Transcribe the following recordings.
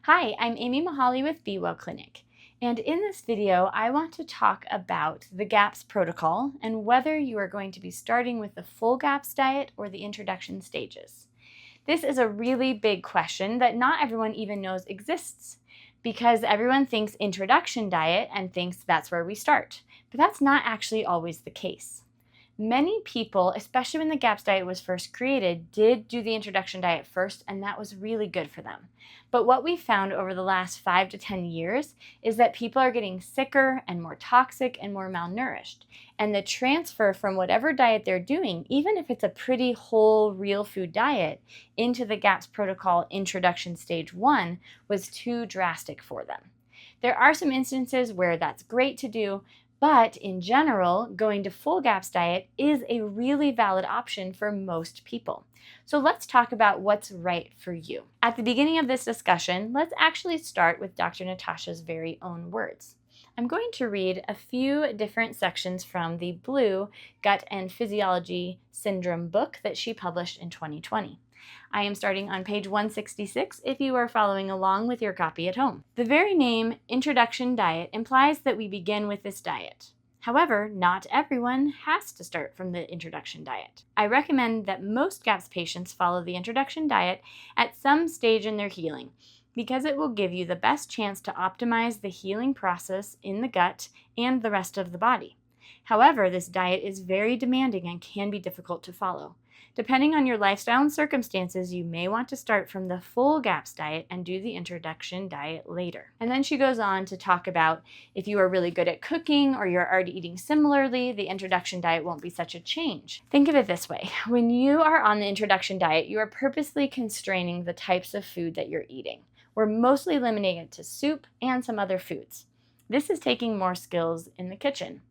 Hi, I'm Amy Mahali with Be Well Clinic, and in this video I want to talk about the GAPS protocol and whether you are going to be starting with the full GAPS diet or the introduction stages. This is a really big question that not everyone even knows exists because everyone thinks introduction diet and thinks that's where we start, but that's not actually always the case. Many people, especially when the GAPS diet was first created, did do the introduction diet first, and that was really good for them. But what we found over the last 5 to 10 years is that people are getting sicker and more toxic and more malnourished. And the transfer from whatever diet they're doing, even if it's a pretty whole, real food diet, into the GAPS protocol introduction stage 1 was too drastic for them. There are some instances where that's great to do, but in general, going to full GAPS diet is a really valid option for most people. So let's talk about what's right for you. At the beginning of this discussion, let's actually start with Dr. Natasha's very own words. I'm going to read a few different sections from the Blue Gut and Physiology Syndrome book that she published in 2020. I am starting on page 166 if you are following along with your copy at home. The very name introduction diet implies that we begin with this diet. However, not everyone has to start from the introduction diet. I recommend that most GAPS patients follow the introduction diet at some stage in their healing because it will give you the best chance to optimize the healing process in the gut and the rest of the body. However, this diet is very demanding and can be difficult to follow. Depending on your lifestyle and circumstances, you may want to start from the full GAPS diet and do the introduction diet later. And then she goes on to talk about if you are really good at cooking or you're already eating similarly, the introduction diet won't be such a change. Think of it this way. When you are on the introduction diet, you are purposely constraining the types of food that you're eating. We're mostly limiting it to soup and some other foods. This is taking more skills in the kitchen.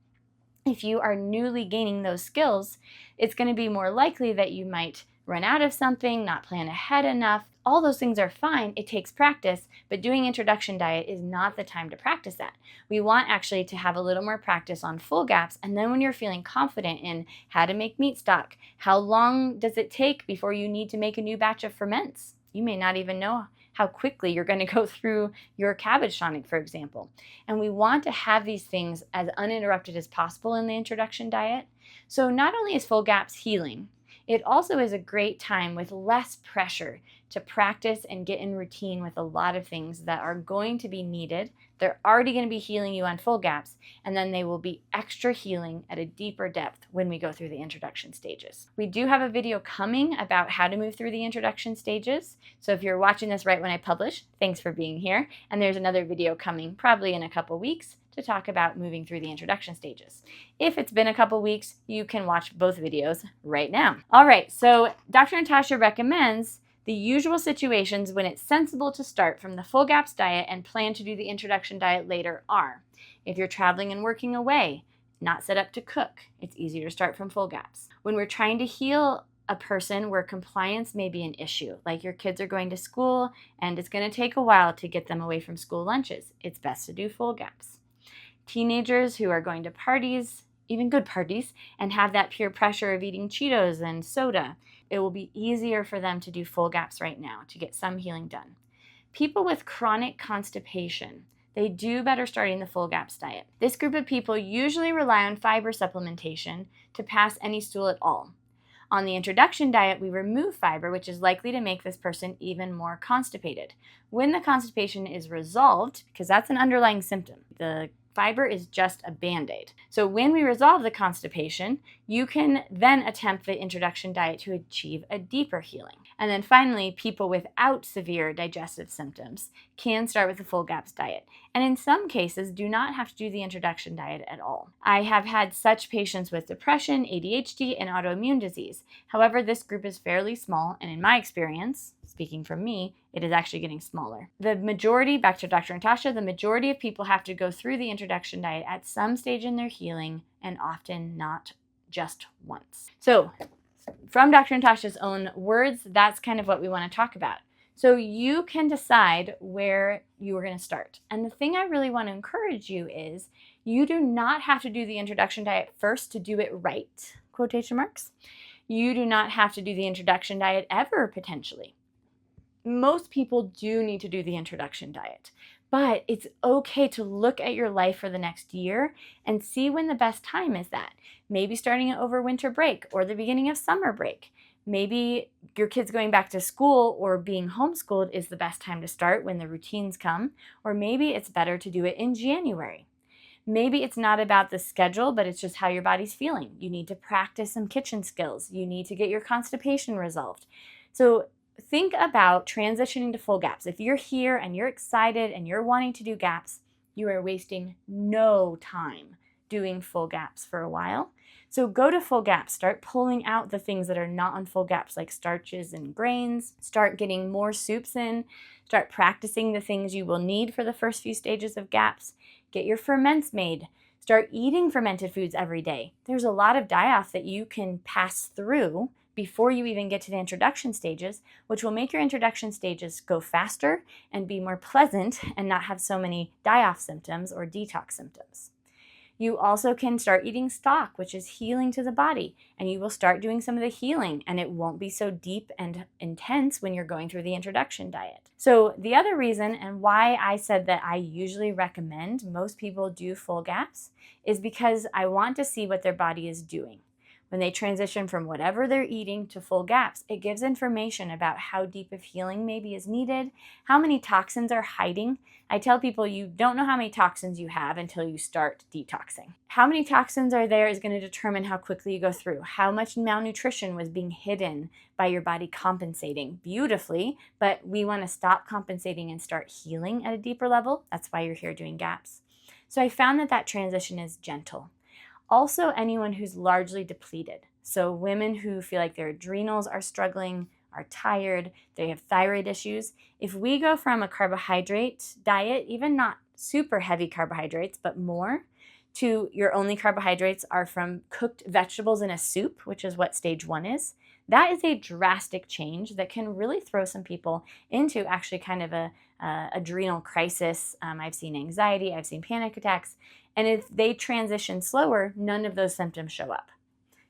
If you are newly gaining those skills, it's going to be more likely that you might run out of something, not plan ahead enough. All those things are fine. It takes practice, but doing introduction diet is not the time to practice that. We want actually to have a little more practice on full GAPS, and then when you're feeling confident in how to make meat stock, how long does it take before you need to make a new batch of ferments? You may not even know how quickly you're going to go through your cabbage tonic, for example. And we want to have these things as uninterrupted as possible in the introduction diet. So not only is full GAPS healing, it also is a great time with less pressure to practice and get in routine with a lot of things that are going to be needed. They're already going to be healing you on full GAPS, and then they will be extra healing at a deeper depth when we go through the introduction stages. We do have a video coming about how to move through the introduction stages. So if you're watching this right when I publish, thanks for being here. And there's another video coming probably in a couple weeks to talk about moving through the introduction stages. If it's been a couple weeks, you can watch both videos right now. All right, so Dr. Natasha recommends the usual situations when it's sensible to start from the full GAPS diet and plan to do the introduction diet later are: if you're traveling and working away, not set up to cook, it's easier to start from full GAPS. When we're trying to heal a person where compliance may be an issue, like your kids are going to school and it's going to take a while to get them away from school lunches, it's best to do full GAPS. Teenagers who are going to parties, even good parties, and have that peer pressure of eating Cheetos and soda, it will be easier for them to do full GAPS right now to get some healing done. People with chronic constipation, they do better starting the full GAPS diet. This group of people usually rely on fiber supplementation to pass any stool at all. On the introduction diet, we remove fiber, which is likely to make this person even more constipated. When the constipation is resolved, because that's an underlying symptom, the fiber is just a Band-Aid. So when we resolve the constipation, you can then attempt the introduction diet to achieve a deeper healing. And then finally, people without severe digestive symptoms can start with the full GAPS diet. And in some cases, do not have to do the introduction diet at all. I have had such patients with depression, ADHD, and autoimmune disease. However, this group is fairly small, and in my experience, speaking from me, it is actually getting smaller. The majority, back to Dr. Natasha, the majority of people have to go through the introduction diet at some stage in their healing, and often not just once. So from Dr. Natasha's own words, that's kind of what we want to talk about. So you can decide where you are going to start. And the thing I really want to encourage you is you do not have to do the introduction diet first to do it right, quotation marks. You do not have to do the introduction diet ever, potentially. most people do need to do the introduction diet, but it's okay to look at your life for the next year and see when the best time is at. Maybe starting it over winter break or the beginning of summer break. Maybe your kids going back to school or being homeschooled is the best time to start when the routines come, or maybe it's better to do it in January. Maybe it's not about the schedule, but it's just how your body's feeling. You need to practice some kitchen skills. You need to get your constipation resolved. So think about transitioning to full gaps. If you're here and you're excited and you're wanting to do gaps, you are wasting no time doing full gaps for a while. So go to full gaps. Start pulling out the things that are not on full gaps, like starches and grains. Start getting more soups in. Start practicing the things you will need for the first few stages of gaps. Get your ferments made. Start eating fermented foods every day. There's a lot of die-off that you can pass through before you even get to the introduction stages, which will make your introduction stages go faster and be more pleasant and not have so many die-off symptoms or detox symptoms. You also can start eating stock, which is healing to the body, and you will start doing some of the healing, and it won't be so deep and intense when you're going through the introduction diet. So the other reason and why I said that I usually recommend most people do full gaps is because I want to see what their body is doing. When they transition from whatever they're eating to full gaps, it gives information about how deep of healing maybe is needed, how many toxins are hiding. I tell people you don't know how many toxins you have until you start detoxing. How many toxins are there is going to determine how quickly you go through. How much malnutrition was being hidden by your body compensating beautifully, but we want to stop compensating and start healing at a deeper level. That's why you're here doing gaps. So I found that transition is gentle. Also, anyone who's largely depleted. So women who feel like their adrenals are struggling, are tired, they have thyroid issues. If we go from a carbohydrate diet, even not super heavy carbohydrates, but more, to your only carbohydrates are from cooked vegetables in a soup, which is what stage 1 is, that is a drastic change that can really throw some people into actually kind of a adrenal crisis. I've seen anxiety, I've seen panic attacks, and if they transition slower, none of those symptoms show up.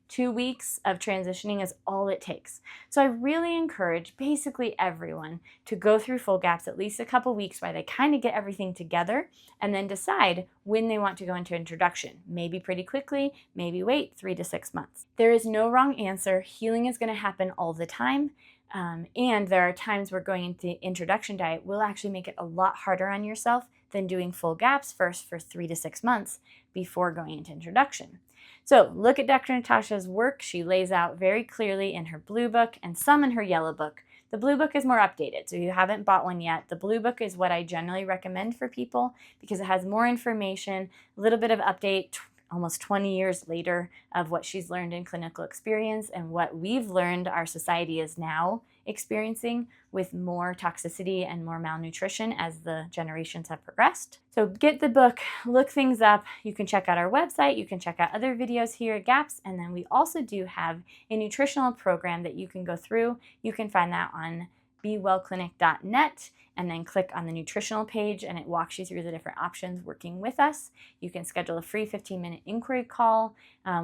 2 weeks of transitioning is all it takes. So I really encourage basically everyone to go through full gaps at least a couple weeks while they kind of get everything together and then decide when they want to go into introduction. Maybe pretty quickly, maybe wait 3 to 6 months. There is no wrong answer. Healing is going to happen all the time. And there are times where going into the introduction diet will actually make it a lot harder on yourself than doing full gaps first for 3 to 6 months before going into introduction. So look at Dr. Natasha's work. She lays out very clearly in her blue book and some in her yellow book. The blue book is more updated, so if you haven't bought one yet, the blue book is what I generally recommend for people because it has more information, a little bit of update, almost 20 years later of what she's learned in clinical experience and what we've learned our society is now experiencing with more toxicity and more malnutrition as the generations have progressed. So get the book, look things up. You can check out our website. You can check out other videos here at GAPS. And then we also do have a nutritional program that you can go through. You can find that on bewellclinic.net and then click on the nutritional page and it walks you through the different options working with us. You can schedule a free 15-minute inquiry call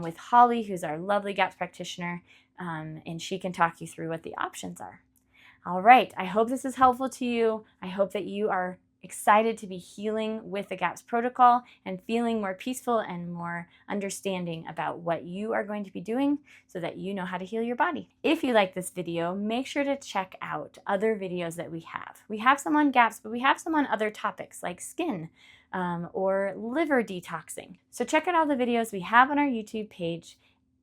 with Holly, who's our lovely GAPS practitioner, and she can talk you through what the options are. All right, I hope this is helpful to you. I hope that you are excited to be healing with the GAPS protocol and feeling more peaceful and more understanding about what you are going to be doing so that you know how to heal your body. If you like this video, make sure to check out other videos that we have. We have some on GAPS, but we have some on other topics like skin or liver detoxing. So check out all the videos we have on our YouTube page.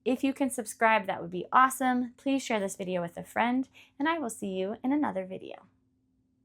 If you can subscribe, that would be awesome. Please share this video with a friend, and I will see you in another video.